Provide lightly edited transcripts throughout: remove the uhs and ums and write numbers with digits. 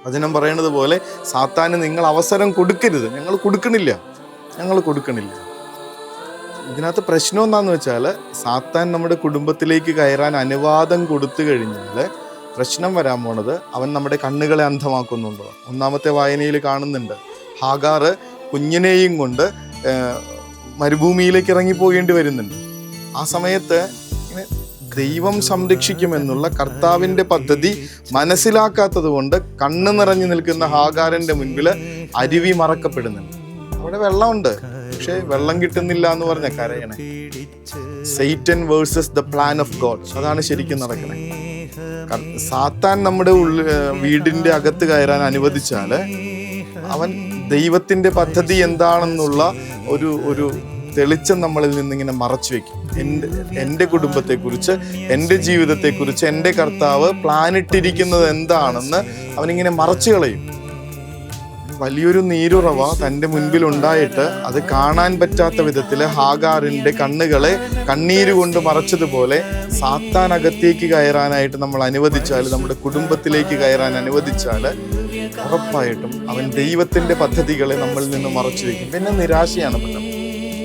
വചനം പറയണത് പോലെ സാത്താന് നിങ്ങൾ അവസരം കൊടുക്കരുത്. ഞങ്ങൾ കൊടുക്കണില്ല. ഇതിനകത്ത് പ്രശ്നം എന്താണെന്ന് വെച്ചാൽ, സാത്താൻ നമ്മുടെ കുടുംബത്തിലേക്ക് കയറാൻ അനുവാദം കൊടുത്തു കഴിഞ്ഞാൽ പ്രശ്നം വരാൻ പോണത് അവൻ നമ്മുടെ കണ്ണുകളെ അന്ധമാക്കുന്നുണ്ടോ. 1-ാമത്തെ വായനയിൽ കാണുന്നുണ്ട്, ഹാഗാർ കുഞ്ഞിനെയും കൊണ്ട് മരുഭൂമിയിലേക്ക് ഇറങ്ങിപ്പോകേണ്ടി വരുന്നുണ്ട്. ആ സമയത്ത് ദൈവം സംരക്ഷിക്കുമെന്നുള്ള കർത്താവിൻ്റെ പദ്ധതി മനസ്സിലാക്കാത്തത് കൊണ്ട് കണ്ണ് നിറഞ്ഞു നിൽക്കുന്ന ഹാഗാറിൻ്റെ മുൻപിൽ അരുവി മറക്കപ്പെടുന്നുണ്ട്. അവിടെ വെള്ളമുണ്ട്, പക്ഷെ വെള്ളം കിട്ടുന്നില്ല എന്ന് പറഞ്ഞ കരയണേ. Satan versus the plan of God, അതാണ് ശരിക്കും നടക്കണേ. സാത്താൻ നമ്മുടെ വീടിന്റെ അകത്ത് കയറാൻ അനുവദിച്ചാല് അവൻ ദൈവത്തിന്റെ പദ്ധതി എന്താണെന്നുള്ള ഒരു തെളിച്ചം നമ്മളിൽ നിന്നിങ്ങനെ മറച്ചു വെക്കും. എൻ്റെ കുടുംബത്തെക്കുറിച്ച്, എൻ്റെ ജീവിതത്തെക്കുറിച്ച് എൻ്റെ കർത്താവ് പ്ലാനിട്ടിരിക്കുന്നത് എന്താണെന്ന് അവനിങ്ങനെ മറച്ചു കളയും. വലിയൊരു നീരുറവ തൻ്റെ മുൻപിൽ ഉണ്ടായിട്ട് അത് കാണാൻ പറ്റാത്ത വിധത്തിൽ ഹാഗാറിൻ്റെ കണ്ണുകളെ കണ്ണീര് കൊണ്ട് മറച്ചതുപോലെ സാത്താൻ അകത്തേക്ക് കയറാനായിട്ട് നമ്മൾ അനുവദിച്ചാൽ, നമ്മുടെ കുടുംബത്തിലേക്ക് കയറാൻ അനുവദിച്ചാൽ ഉറപ്പായിട്ടും അവൻ ദൈവത്തിൻ്റെ പദ്ധതികളെ നമ്മളിൽ നിന്ന് മറച്ചു വയ്ക്കും. പിന്നെ നിരാശയാണ് പെട്ടെന്ന്.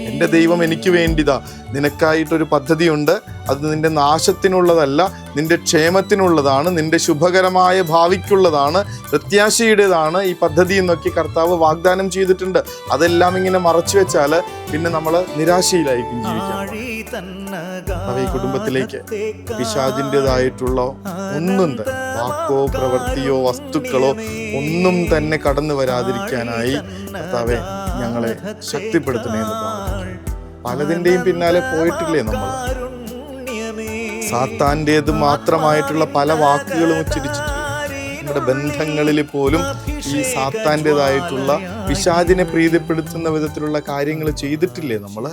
എൻ്റെ ദൈവം എനിക്ക് വേണ്ടിതാ, നിനക്കായിട്ടൊരു പദ്ധതിയുണ്ട്, അത് നിന്റെ നാശത്തിനുള്ളതല്ല, നിന്റെ ക്ഷേമത്തിനുള്ളതാണ്, നിന്റെ ശുഭകരമായ ഭാവിക്കുള്ളതാണ്, പ്രത്യാശയുടേതാണ് ഈ പദ്ധതി എന്നൊക്കെ കർത്താവ് വാഗ്ദാനം ചെയ്തിട്ടുണ്ട്. അതെല്ലാം ഇങ്ങനെ മറച്ചു വെച്ചാൽ പിന്നെ നമ്മൾ നിരാശയിലായിരിക്കും ജീവിക്കാൻ. ഈ കുടുംബത്തിലേക്ക് പിശാചിൻ്റെതായിട്ടുള്ള ഒന്നും തന്നെ വാക്കോ പ്രവൃത്തിയോ വസ്തുക്കളോ ഒന്നും തന്നെ കടന്നു വരാതിരിക്കാനായി കർത്താവെ ഞങ്ങളെ ശക്തിപ്പെടുത്തണേന്ന് പ്രാർത്ഥിക്കുന്നു. പലതിൻ്റെയും പിന്നാലെ പോയിട്ടില്ലേ നമ്മൾ? സാത്താൻ്റേത് മാത്രമായിട്ടുള്ള പല വാക്കുകളും ഉച്ചരിച്ചിട്ടില്ല. നമ്മുടെ ബന്ധങ്ങളിൽ പോലും ഈ സാത്താൻ്റെതായിട്ടുള്ള പിശാചിനെ പ്രീതിപ്പെടുത്തുന്ന വിധത്തിലുള്ള കാര്യങ്ങൾ ചെയ്തിട്ടില്ലേ നമ്മൾ?